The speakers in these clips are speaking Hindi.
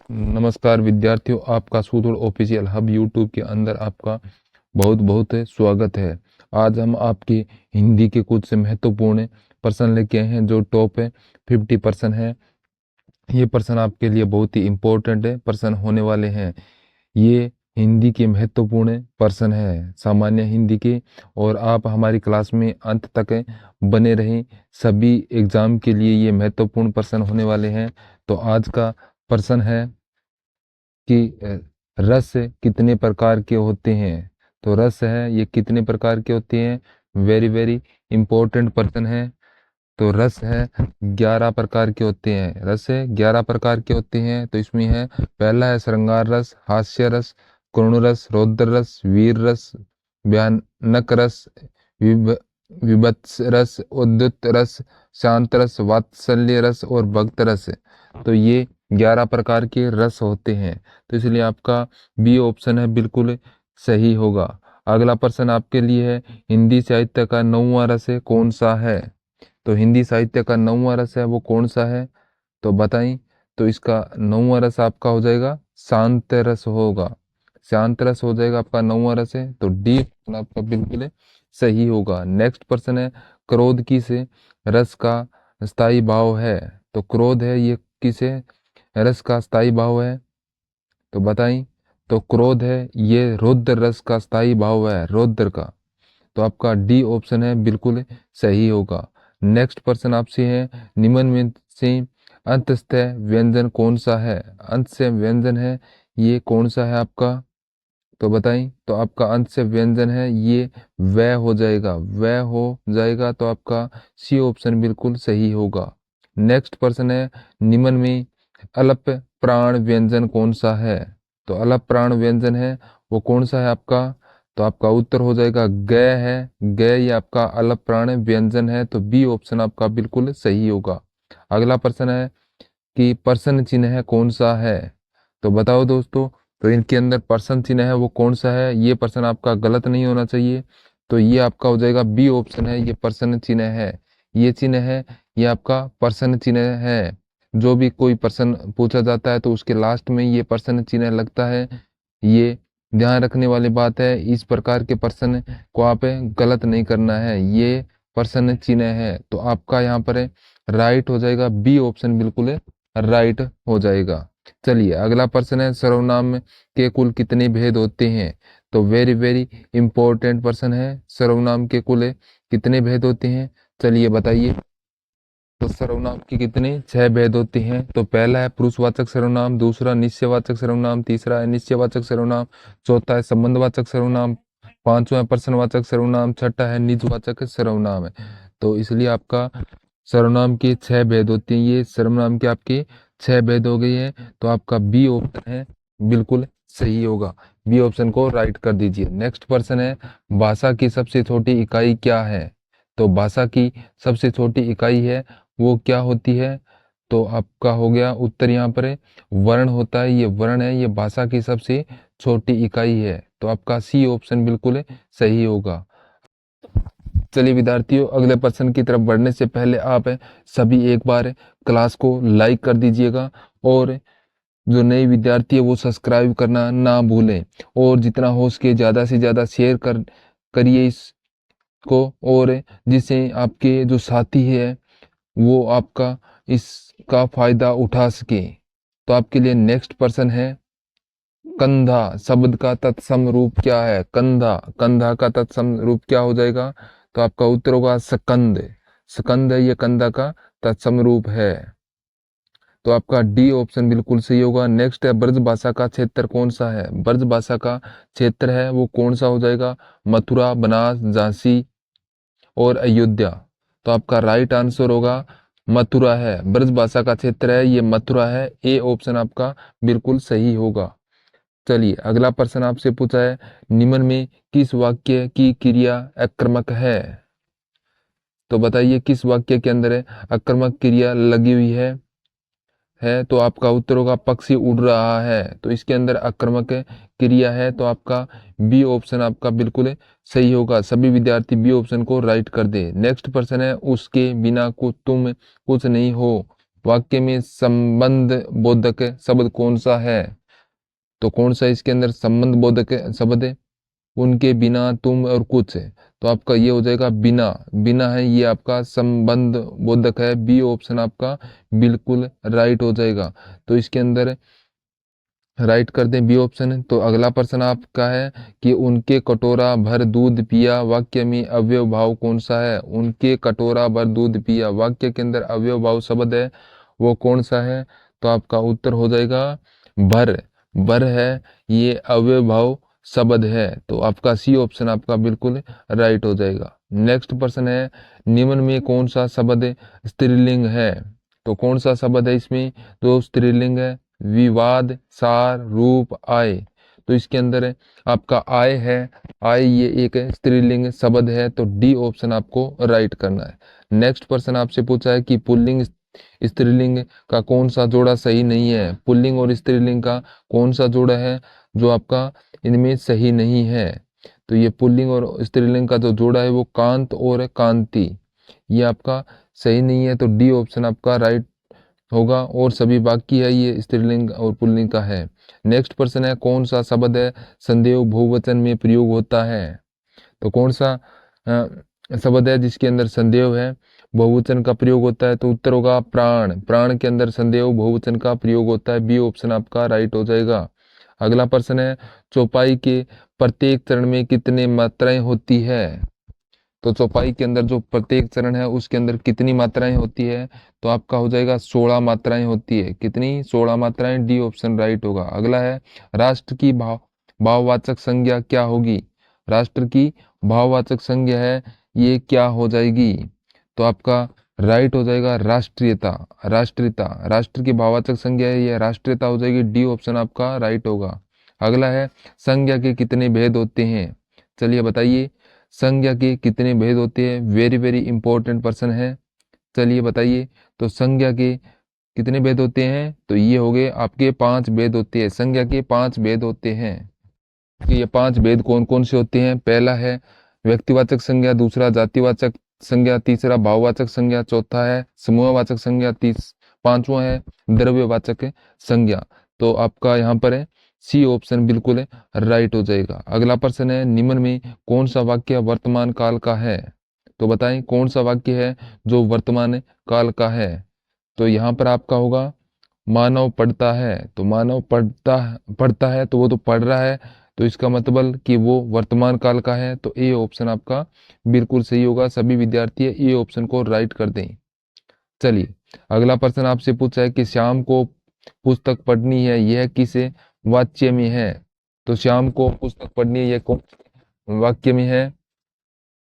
नमस्कार विद्यार्थियों, आपका सूदुल ऑफिशियल हब यूट्यूब के अंदर आपका बहुत बहुत स्वागत है। आज हम आपकी हिंदी के कुछ महत्वपूर्ण प्रश्न लेके आए हैं जो टॉप 50% है। ये प्रश्न आपके लिए बहुत ही इम्पोर्टेंट प्रश्न होने वाले हैं। ये हिंदी के महत्वपूर्ण प्रश्न है, सामान्य हिंदी के, और आप हमारी क्लास में अंत तक बने रहें। सभी एग्जाम के लिए ये महत्वपूर्ण प्रश्न होने वाले हैं। तो आज का प्रश्न है कि रस कितने प्रकार के होते हैं। तो रस है ये कितने प्रकार के होते हैं, वेरी वेरी इंपॉर्टेंट प्रश्न है। तो रस है 11 प्रकार के होते हैं। रस है 11 प्रकार के होते हैं। तो इसमें है, पहला है श्रृंगार रस, हास्य रस, करुण रस, रौद्र रस, वीर रस, भयानक रस, विभ विभत्स रस, उद्धत रस, शांत रस, वात्सल्य रस और भक्त रस। तो ये 11 प्रकार के रस होते हैं। तो इसलिए आपका बी ऑप्शन है बिल्कुल सही होगा। अगला प्रश्न आपके लिए है, हिंदी साहित्य का 9वां रस कौन सा है। तो हिंदी साहित्य का 9वां रस है वो कौन सा है, तो बताएं। तो इसका 9वां रस आपका हो जाएगा शांत रस होगा। शांत रस हो जाएगा आपका 9वां रस है। तो डी आपका बिल्कुल सही होगा। नेक्स्ट प्रश्न है, क्रोध किस रस का स्थायी भाव है। तो क्रोध है ये किस रस का स्थायी भाव है, तो बताएं। तो क्रोध है ये रौद्र रस का स्थायी भाव है, रौद्र का। तो आपका डी ऑप्शन है बिल्कुल सही होगा। नेक्स्ट प्रश्न आपसे है, निम्न में से अंतस्थ व्यंजन कौन सा है। अंत से व्यंजन है ये कौन सा है आपका, तो बताएं। तो आपका अंत से व्यंजन है ये वह हो जाएगा, वह हो जाएगा। तो आपका सी ऑप्शन बिल्कुल सही होगा। नेक्स्ट प्रश्न है, निम्न में अल्प प्राण व्यंजन कौन सा है। तो अल्प प्राण व्यंजन है वो कौन सा है आपका, तो आपका उत्तर हो जाएगा ग है। ग ये आपका अल्प प्राण व्यंजन है। तो बी ऑप्शन आपका बिल्कुल सही होगा। अगला प्रश्न है कि प्रश्न चिन्ह कौन सा है। तो बताओ दोस्तों, तो इनके अंदर प्रश्न चिन्ह है वो कौन सा है। ये प्रश्न आपका गलत नहीं होना चाहिए। तो ये आपका हो जाएगा बी ऑप्शन है, ये प्रश्न चिन्ह है। ये चिन्ह है, ये आपका प्रश्न चिन्ह है। जो भी कोई प्रश्न पूछा जाता है तो उसके लास्ट में ये प्रश्न चिन्ह लगता है। ये ध्यान रखने वाली बात है, इस प्रकार के प्रश्न को आप गलत नहीं करना है। ये प्रश्न चिन्ह है। तो आपका यहाँ पर राइट हो जाएगा, बी ऑप्शन बिल्कुल राइट हो जाएगा। चलिए अगला प्रश्न है, सर्वनाम के कुल कितने भेद होते हैं। तो वेरी वेरी इंपॉर्टेंट प्रश्न है, सर्वनाम के कुल कितने भेद होते हैं, चलिए बताइए। तो सर्वनाम के कितने 6 भेद होते हैं। तो पहला है पुरुषवाचक सर्वनाम, दूसरा निश्चयवाचक सर्वनाम, तीसरा है निश्चयवाचक सर्वनाम, चौथा है संबंधवाचक सर्वनाम, पांचवा है प्रश्नवाचक सर्वनाम, छठा है निजवाचक सर्वनाम है। तो इसलिए आपका सर्वनाम के 6 भेद होते हैं। ये सर्वनाम के आपके 6 भेद हो गए हैं। तो आपका बी ऑप्शन है बिल्कुल सही होगा। बी ऑप्शन को राइट कर दीजिए। नेक्स्ट प्रश्न है, भाषा की सबसे छोटी इकाई क्या है। तो भाषा की सबसे छोटी इकाई है वो क्या होती है, तो आपका हो गया उत्तर यहाँ पर है वर्ण होता है। ये वर्ण है, ये भाषा की सबसे छोटी इकाई है। तो आपका सी ऑप्शन बिल्कुल सही होगा। चलिए विद्यार्थियों, अगले प्रश्न की तरफ बढ़ने से पहले आप सभी एक बार क्लास को लाइक कर दीजिएगा, और जो नए विद्यार्थी है वो सब्सक्राइब करना ना भूलें, और जितना हो सके ज़्यादा से ज़्यादा शेयर करिए इसको, और जिससे आपके जो साथी है वो आपका इसका फायदा उठा सके। तो आपके लिए नेक्स्ट प्रश्न है, कंधा शब्द का तत्सम रूप क्या है। कंधा, कंधा का तत्सम रूप क्या हो जाएगा, तो आपका उत्तर होगा स्कंद। स्कंद है ये कंधा का तत्सम रूप है। तो आपका डी ऑप्शन बिल्कुल सही होगा। नेक्स्ट है, ब्रज भाषा का क्षेत्र कौन सा है। ब्रज भाषा का क्षेत्र है वो कौन सा हो जाएगा, मथुरा, बनास, झांसी और अयोध्या। तो आपका राइट आंसर होगा मथुरा है। ब्रज भाषा का क्षेत्र है ये मथुरा है। ए ऑप्शन आपका बिल्कुल सही होगा। चलिए अगला प्रश्न आपसे पूछा है, निम्न में किस वाक्य की क्रिया आक्रामक है। तो बताइए किस वाक्य के अंदर आक्रामक क्रिया लगी हुई है। तो आपका उत्तर होगा पक्षी उड़ रहा है। तो इसके अंदर आक्रामक क्रिया है। तो आपका बी ऑप्शन आपका बिल्कुल सही होगा। सभी विद्यार्थी बी ऑप्शन को राइट कर दे। नेक्स्ट प्रश्न है, उसके बिना को तुम कुछ नहीं हो। वाक्य में संबंध बोधक शब्द कौन सा है? तो कौन सा इसके अंदर संबंध बोधक शब्द है? उनके बिना, तुम और कुछ है। तो आपका ये हो जाएगा बिना। बिना है ये आपका संबंध बोधक है। बी ऑप्शन आपका बिल्कुल राइट हो जाएगा। तो इसके अंदर राइट कर दें बी ऑप्शन। तो अगला प्रश्न आपका है कि उनके कटोरा भर दूध पिया, वाक्य में अव्यय भाव कौन सा है? उनके कटोरा भर दूध पिया, वाक्य के अंदर अव्यय भाव शब्द है, वो कौन सा है? तो आपका उत्तर हो जाएगा भर। भर है ये अव्यय भाव शब्द है। तो आपका सी ऑप्शन आपका बिल्कुल राइट हो जाएगा। नेक्स्ट प्रश्न है निम्न में कौन सा शब्द स्त्रीलिंग है? तो कौन सा शब्द है इसमें जो स्त्रीलिंग है? विवाद, सार, रूप, आय। तो इसके अंदर है आपका आय है। आय ये एक स्त्रीलिंग शब्द है। तो डी ऑप्शन आपको राइट करना है। नेक्स्ट प्रश्न आपसे पूछा है कि पुल्लिंग स्त्रीलिंग का कौन सा जोड़ा सही नहीं है? पुल्लिंग और स्त्रीलिंग का कौन सा जोड़ा है जो आपका इनमें सही नहीं है? तो ये पुल्लिंग और स्त्रीलिंग का जो जोड़ा है वो कांत और कांति, ये आपका सही नहीं है। तो डी ऑप्शन आपका राइट होगा और सभी बाकी है ये स्त्रीलिंग और पुल्लिंग का है। नेक्स्ट प्रश्न है कौन सा शब्द है संदेह बहुवचन में प्रयोग होता है? तो कौन सा शब्द है जिसके अंदर संदेह है बहुवचन का प्रयोग होता है? तो उत्तर होगा प्राण। प्राण के अंदर संदेह बहुवचन का प्रयोग होता है। बी ऑप्शन आपका राइट हो जाएगा। अगला प्रश्न है चौपाई के प्रत्येक चरण में कितने मात्राएं होती है? तो चौपाई के अंदर जो प्रत्येक चरण है उसके अंदर कितनी मात्राएं होती है? तो आपका हो जाएगा 16 मात्राएं होती है। कितनी? 16 मात्राएं। डी ऑप्शन राइट होगा। अगला है राष्ट्र की भाववाचक संज्ञा क्या होगी? राष्ट्र की भाववाचक संज्ञा है ये क्या हो जाएगी? तो आपका राइट हो जाएगा राष्ट्रीयता। राष्ट्रीयता राष्ट्र की भाववाचक संज्ञा है, ये राष्ट्रीयता हो जाएगी। डी ऑप्शन आपका राइट होगा। अगला है संज्ञा के कितने भेद होते हैं? चलिए बताइए संज्ञा के कितने भेद होते हैं? वेरी वेरी इंपॉर्टेंट प्रश्न है। चलिए बताइए तो संज्ञा के कितने भेद होते हैं? तो ये हो गए आपके 5 भेद होते हैं। संज्ञा के 5 भेद होते हैं। कि ये 5 भेद कौन कौन से होते हैं? पहला है व्यक्तिवाचक संज्ञा, दूसरा जातिवाचक संज्ञा, तीसरा भाववाचक संज्ञा, चौथा है समूहवाचक संज्ञा, पांचवा है द्रव्यवाचक संज्ञा। तो आपका यहाँ पर है सी ऑप्शन बिल्कुल राइट हो जाएगा। अगला प्रश्न है निम्न में कौन सा वाक्य वर्तमान काल का है? तो बताएं कौन सा वाक्य है जो वर्तमान काल का है? तो यहाँ पर आपका होगा मानव पढ़ता है। तो मानव पढ़ता है तो वो तो पढ़ रहा है, तो इसका मतलब कि वो वर्तमान काल का है। तो ए ऑप्शन आपका बिल्कुल सही होगा। सभी विद्यार्थी ए ऑप्शन को राइट कर दें। चलिए अगला प्रश्न आपसे पूछा है कि श्याम को पुस्तक पढ़नी है, यह किस वाक्य में है? तो श्याम को पुस्तक पढ़नी है, यह कौन वाक्य में है?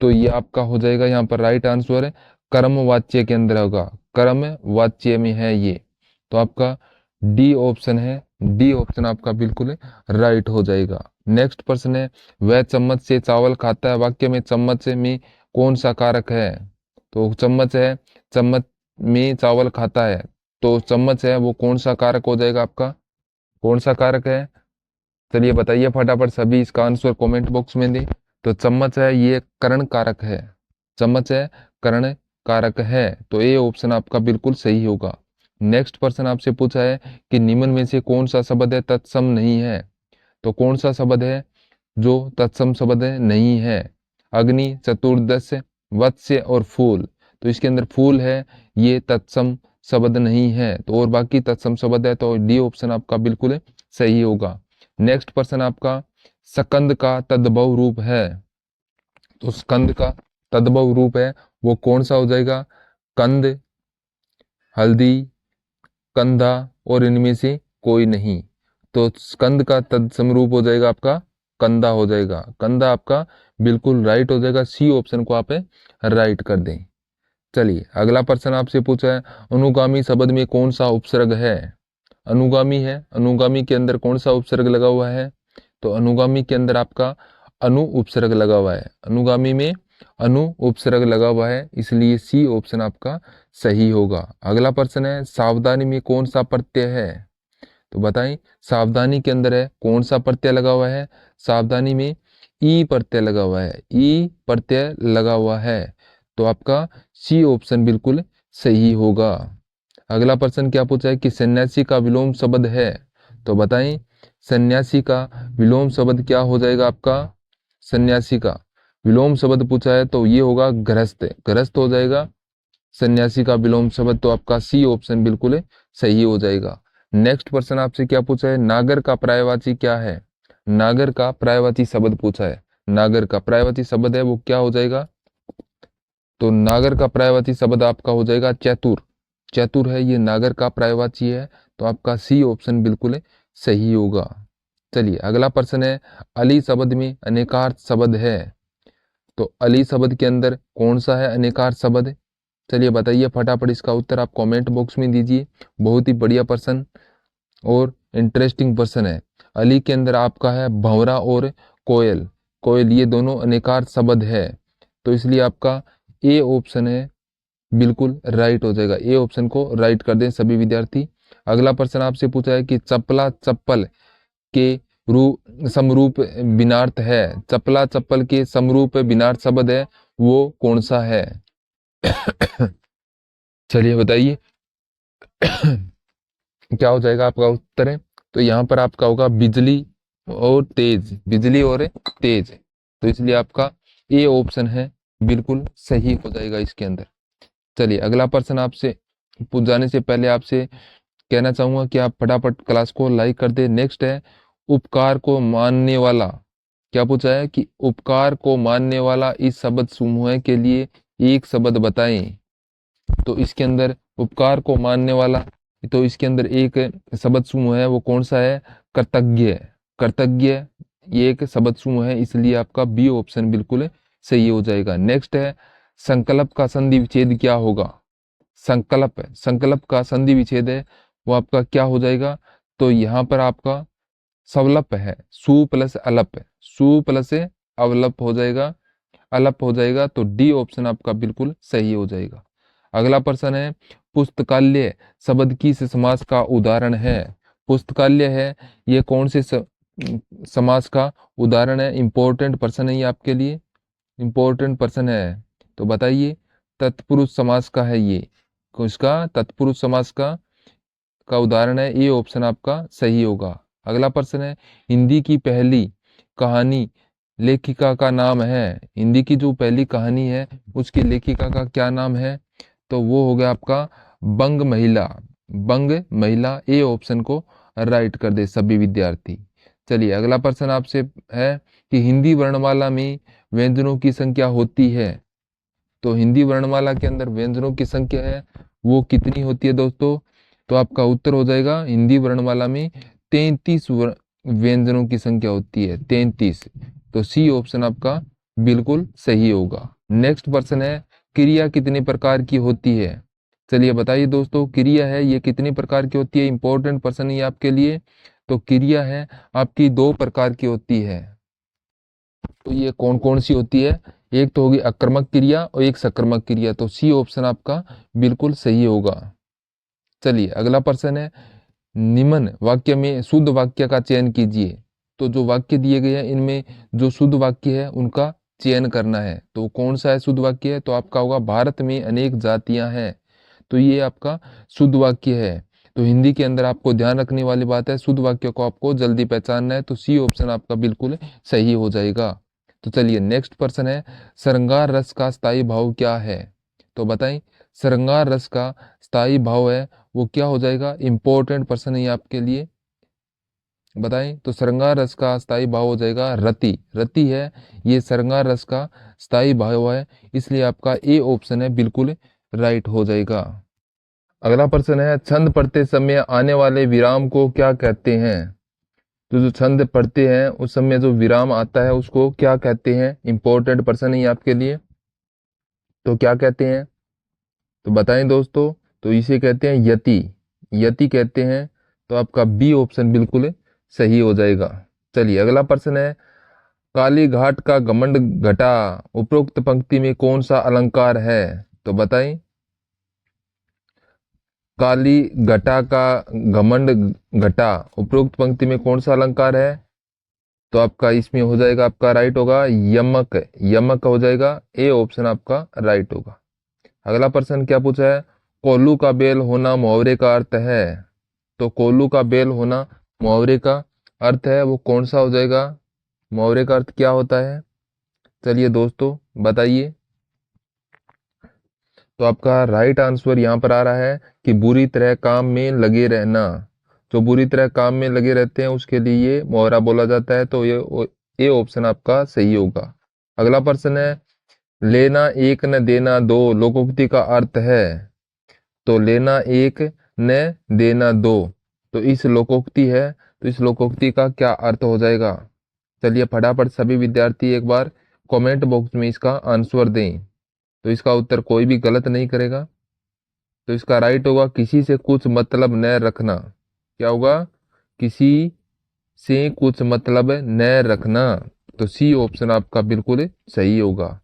तो ये आपका हो जाएगा यहाँ पर राइट आंसर कर्म वाच्य के अंदर होगा। कर्म वाच्य में है ये। तो आपका डी ऑप्शन है। डी ऑप्शन आपका बिल्कुल राइट हो जाएगा। नेक्स्ट प्रश्न है वह चम्मच से चावल खाता है, वाक्य में चम्मच में कौन सा कारक है? तो चम्मच है, चम्मच में चावल खाता है, तो चम्मच है वो कौन सा कारक हो जाएगा आपका? कौन सा कारक है? चलिए बताइए फटाफट सभी इसका आंसर कमेंट बॉक्स में दें। तो चम्मच है ये कर्ण कारक है। चम्मच है कर्ण कारक है। तो ये ऑप्शन आपका बिल्कुल सही होगा। नेक्स्ट प्रश्न आपसे पूछा है कि निम्न में से कौन सा शब्द है तत्सम नहीं है? तो कौन सा शब्द है जो तत्सम शब्द नहीं है? अग्नि, चतुर्दश, वत्स्य और फूल। तो इसके अंदर फूल है ये तत्सम शब्द नहीं है, तो और बाकी तत्सम शब्द है। तो डी ऑप्शन आपका बिल्कुल सही होगा। नेक्स्ट प्रश्न आपका स्कंद का तद्भव रूप है। तो स्कंद का तद्भव रूप है वो कौन सा हो जाएगा? कंद, हल्दी, कंधा और इनमें से कोई नहीं। तो स्कंद का तत्सम रूप हो जाएगा आपका कंधा हो जाएगा। कंधा आपका बिल्कुल राइट हो जाएगा। सी ऑप्शन को आप राइट कर दें। चलिए अगला प्रश्न आपसे पूछा है अनुगामी शब्द में कौन सा उपसर्ग है? अनुगामी है, अनुगामी के अंदर कौन सा उपसर्ग लगा हुआ है? तो अनुगामी के अंदर आपका अनु उपसर्ग लगा हुआ है। अनुगामी में अनु उपसर्ग लगा हुआ है, इसलिए सी ऑप्शन आपका सही होगा। अगला प्रश्न है सावधानी में कौन सा प्रत्यय है? तो बताएं सावधानी के अंदर है कौन सा प्रत्यय लगा हुआ है? सावधानी में ई प्रत्यय लगा हुआ है। ई प्रत्यय लगा हुआ है। तो आपका सी ऑप्शन बिल्कुल सही होगा। अगला प्रश्न क्या पूछा है कि सन्यासी का विलोम शब्द है, तो बताएं सन्यासी का विलोम शब्द क्या हो जाएगा आपका। सन्यासी का विलोम शब्द पूछा है तो ये होगा गृहस्थ, गृहस्थ हो जाएगा सन्यासी का विलोम शब्द, तो आपका सी ऑप्शन बिल्कुल सही हो जाएगा। नेक्स्ट प्रश्न आपसे क्या पूछा है, नागर का पर्यायवाची क्या है। नागर का पर्यायवाची शब्द पूछा है, नागर का पर्यायवाची शब्द है वो क्या हो जाएगा, तो नागर का पर्यायवाची शब्द आपका हो जाएगा चतुर, चतुर है ये नागर का पर्यायवाची है, तो आपका सी ऑप्शन बिल्कुल सही होगा। चलिए अगला प्रश्न है, अली शब्द में अनेकार्थ शब्द है, तो अली शब्द के अंदर कौन सा है अनेकार्थ शब्द। चलिए बताइए फटाफट, इसका उत्तर आप कमेंट बॉक्स में दीजिए। बहुत ही बढ़िया प्रश्न और इंटरेस्टिंग प्रश्न है। अली के अंदर आपका है भंवरा और कोयल, कोयल ये दोनों अनेकार्थ शब्द है, तो इसलिए आपका ए ऑप्शन है बिल्कुल राइट हो जाएगा। ए ऑप्शन को राइट कर दें सभी विद्यार्थी। अगला प्रश्न आपसे पूछा है कि चपला चप्पल के रूप समरूप बिनार्थ है, चपला चप्पल के समरूप बिनार्थ शब्द है वो कौन सा है। चलिए बताइए क्या हो जाएगा आपका उत्तर है, तो यहाँ पर आपका होगा बिजली और तेज, बिजली और तेज, तो इसलिए आपका ए ऑप्शन है बिल्कुल सही हो जाएगा इसके अंदर। चलिए अगला प्रश्न आपसे पूछ जाने से पहले आपसे कहना चाहूंगा कि आप फटाफट क्लास को लाइक कर दे। नेक्स्ट है उपकार को मानने वाला, क्या पूछा है कि उपकार को मानने वाला इस शब्द समूह के लिए एक शब्द बताएं, तो इसके अंदर उपकार को मानने वाला, तो इसके अंदर एक शब्द समूह है वो कौन सा है, कृतज्ञ, कृतज्ञ ये एक शब्द समूह है, इसलिए आपका बी ऑप्शन बिल्कुल सही हो जाएगा। नेक्स्ट है संकल्प का संधि विच्छेद क्या होगा, संकल्प, संकल्प का संधि विच्छेद है वो आपका क्या हो जाएगा, तो यहाँ पर आपका सवलप है, सु प्लस अलप, सु प्लस अवलप हो जाएगा, अलप हो जाएगा, तो डी ऑप्शन आपका बिल्कुल सही हो जाएगा। अगला प्रश्न है पुस्तकालय शब्द किस समास का उदाहरण है, पुस्तकालय है ये कौन से समास का उदाहरण है, इंपॉर्टेंट प्रश्न है ये आपके लिए, इंपॉर्टेंट प्रश्न है, तो बताइए तत्पुरुष समास का है ये, इसका तत्पुरुष समास का उदाहरण है, ये ऑप्शन आपका सही होगा। अगला प्रश्न है हिंदी की पहली कहानी लेखिका का नाम है, हिंदी की जो पहली कहानी है उसकी लेखिका का क्या नाम है, तो वो हो गया आपका बंग महिला, बंग महिला, ए ऑप्शन को राइट कर दे सभी विद्यार्थी। चलिए अगला प्रश्न आपसे है कि हिंदी वर्णमाला में व्यंजनों की संख्या होती है, तो हिंदी वर्णमाला के अंदर व्यंजनों की संख्या है वो कितनी होती है दोस्तों, तो आपका उत्तर हो जाएगा हिंदी वर्णमाला में 33 व्यंजनों की संख्या होती है, 33, तो सी ऑप्शन आपका बिल्कुल सही होगा। नेक्स्ट प्रश्न है क्रिया कितने प्रकार की होती है, चलिए बताइए दोस्तों क्रिया है ये कितने प्रकार की होती है, इंपॉर्टेंट प्रश्न है आपके लिए, तो क्रिया है आपकी 2 प्रकार की होती है, तो ये कौन कौन सी होती है, एक तो होगी आक्रमक क्रिया और एक सक्रमक क्रिया, तो सी ऑप्शन आपका बिल्कुल सही होगा। चलिए अगला प्रश्न है निम्न वाक्य में शुद्ध वाक्य का चयन कीजिए, तो जो वाक्य दिए गए हैं इनमें जो शुद्ध वाक्य है उनका चयन करना है, तो कौन सा है शुद्ध वाक्य है, तो आपका होगा भारत में अनेक जातियां हैं, तो ये आपका शुद्ध वाक्य है। तो हिंदी के अंदर आपको ध्यान रखने वाली बात है शुद्ध वाक्य को आपको जल्दी पहचानना है, तो सी ऑप्शन आपका बिल्कुल सही हो जाएगा। तो चलिए नेक्स्ट प्रश्न है श्रृंगार रस का स्थायी भाव क्या है, तो बताएं श्रृंगार रस का स्थायी भाव है वो क्या हो जाएगा, इंपॉर्टेंट प्रश्न है आपके लिए, बताएं, तो श्रृंगार रस का स्थायी भाव हो जाएगा रति, रति है ये श्रृंगार रस का स्थायी भाव है, इसलिए आपका ए ऑप्शन है बिल्कुल राइट हो जाएगा। अगला प्रश्न है छंद पढ़ते समय आने वाले विराम को क्या कहते हैं, तो जो छंद पढ़ते हैं उस समय जो विराम आता है उसको क्या कहते हैं, इंपॉर्टेंट प्रश्न है आपके लिए, तो क्या कहते हैं, तो बताएं दोस्तों, तो इसे कहते हैं यति, यति कहते हैं, तो आपका बी ऑप्शन बिल्कुल सही हो जाएगा। चलिए अगला प्रश्न है काली घाट का घमंड घटा उपरोक्त पंक्ति में कौन सा अलंकार है, तो बताएं काली घटा का घमंड घटा उपरोक्त पंक्ति में कौन सा अलंकार है, तो आपका इसमें हो जाएगा आपका राइट होगा यमक, यमक हो जाएगा, ए ऑप्शन आपका राइट होगा। अगला प्रश्न क्या पूछा है कोल्लू का बेल होना मुहावरे का अर्थ है। तो कोल्लू का बेल होना मुहावरे का अर्थ है, वो कौन सा हो जाएगा? मुहावरे का अर्थ क्या होता है? चलिए दोस्तों बताइए। तो आपका राइट आंसर यहाँ पर आ रहा है कि बुरी तरह काम में लगे रहना। जो बुरी तरह काम में लगे रहते हैं उसके लिए ये मुहावरा बोला जाता है। तो ये ऑप्शन आपका सही होगा। अगला प्रश्न है, लेना एक न देना दो लोकोक्ति का अर्थ है। तो लेना एक न देना दो, तो इस लोकोक्ति है, तो इस लोकोक्ति का क्या अर्थ हो जाएगा? चलिए फटाफट सभी विद्यार्थी एक बार कमेंट बॉक्स में इसका आंसर दें। तो इसका उत्तर कोई भी गलत नहीं करेगा। तो इसका राइट होगा किसी से कुछ मतलब न रखना। क्या होगा? किसी से कुछ मतलब न रखना। तो सी ऑप्शन आपका बिल्कुल सही होगा।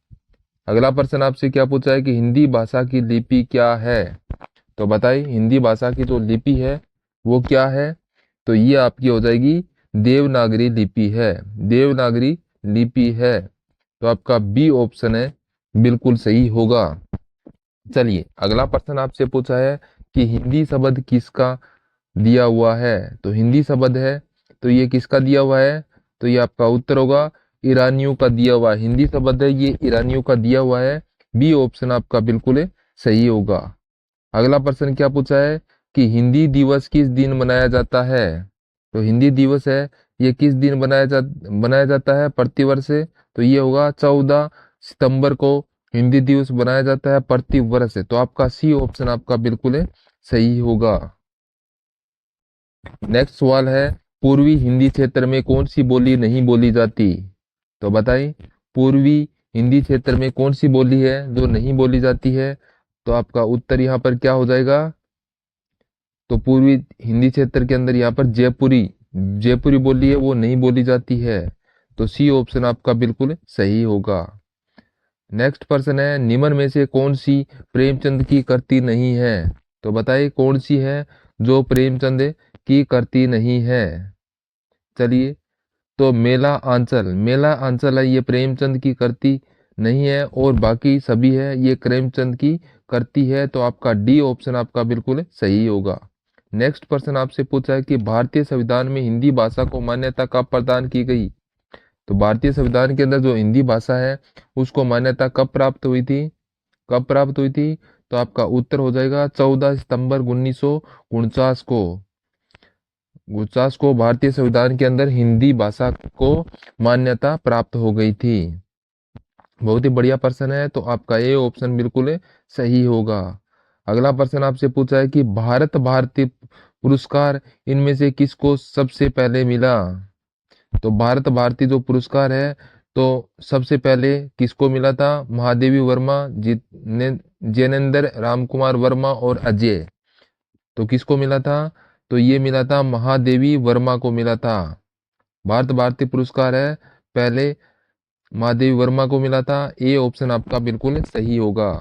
अगला प्रश्न आपसे क्या पूछा है कि हिंदी भाषा की लिपि क्या है? तो बताइए हिंदी भाषा की जो लिपि है वो क्या है? तो ये आपकी हो जाएगी देवनागरी लिपि है। देवनागरी लिपि है। तो आपका बी ऑप्शन है बिल्कुल सही होगा। चलिए अगला प्रश्न आपसे पूछा है कि हिंदी शब्द किसका दिया हुआ है? तो हिंदी शब्द है, तो ये किसका दिया हुआ है? तो ये आपका उत्तर होगा ईरानियों का दिया हुआ है। हिंदी शब्द है, ये ईरानियों का दिया हुआ है। बी ऑप्शन आपका बिल्कुल सही होगा। अगला प्रश्न क्या पूछा है कि हिंदी दिवस किस दिन मनाया जाता है? तो हिंदी दिवस है, ये किस दिन बनाया जाता है प्रतिवर्ष? तो ये होगा 14 सितंबर को हिंदी दिवस बनाया जाता है प्रतिवर्ष। तो आपका सी ऑप्शन आपका बिल्कुल सही होगा। नेक्स्ट सवाल है, पूर्वी हिंदी क्षेत्र में कौन सी बोली नहीं बोली जाती? तो बताइए पूर्वी हिंदी क्षेत्र में कौन सी बोली है जो नहीं बोली जाती है? तो आपका उत्तर यहाँ पर क्या हो जाएगा? तो पूर्वी हिंदी क्षेत्र के अंदर यहाँ पर जयपुरी जयपुरी बोली है, वो नहीं बोली जाती है। तो सी ऑप्शन आपका बिल्कुल सही होगा। नेक्स्ट प्रश्न है, निम्न में से कौन सी प्रेमचंद की कृति नहीं है? तो बताइए कौन सी है जो प्रेमचंद की कृति नहीं है? चलिए, तो मेला आंचल है, ये प्रेमचंद की कृति नहीं है, और बाकी सभी है ये प्रेमचंद की कृति है। तो आपका डी ऑप्शन आपका बिल्कुल सही होगा। नेक्स्ट प्रश्न आपसे पूछा है कि भारतीय संविधान में हिंदी भाषा को मान्यता कब प्रदान की गई? तो भारतीय संविधान के अंदर जो हिंदी भाषा है उसको मान्यता कब प्राप्त हुई थी? कब प्राप्त हुई थी? तो आपका उत्तर हो जाएगा 14 सितंबर 1949 को। 49 को भारतीय संविधान के अंदर हिंदी भाषा को मान्यता प्राप्त हो गई थी। बहुत ही बढ़िया प्रश्न है, तो आपका ये ऑप्शन बिल्कुल सही होगा। अगला प्रश्न आपसे पूछा है कि भारत भारती पुरस्कार इनमें से किसको सबसे पहले मिला? तो भारत भारती जो पुरस्कार है, तो सबसे पहले किसको मिला था? महादेवी वर्मा, जैनेन्द्र रामकुमार वर्मा और अजय। तो किसको मिला था? तो ये मिला था महादेवी वर्मा को मिला था। भारत भारती पुरस्कार है, पहले महादेवी वर्मा को मिला था। ए ऑप्शन आपका बिल्कुल सही होगा।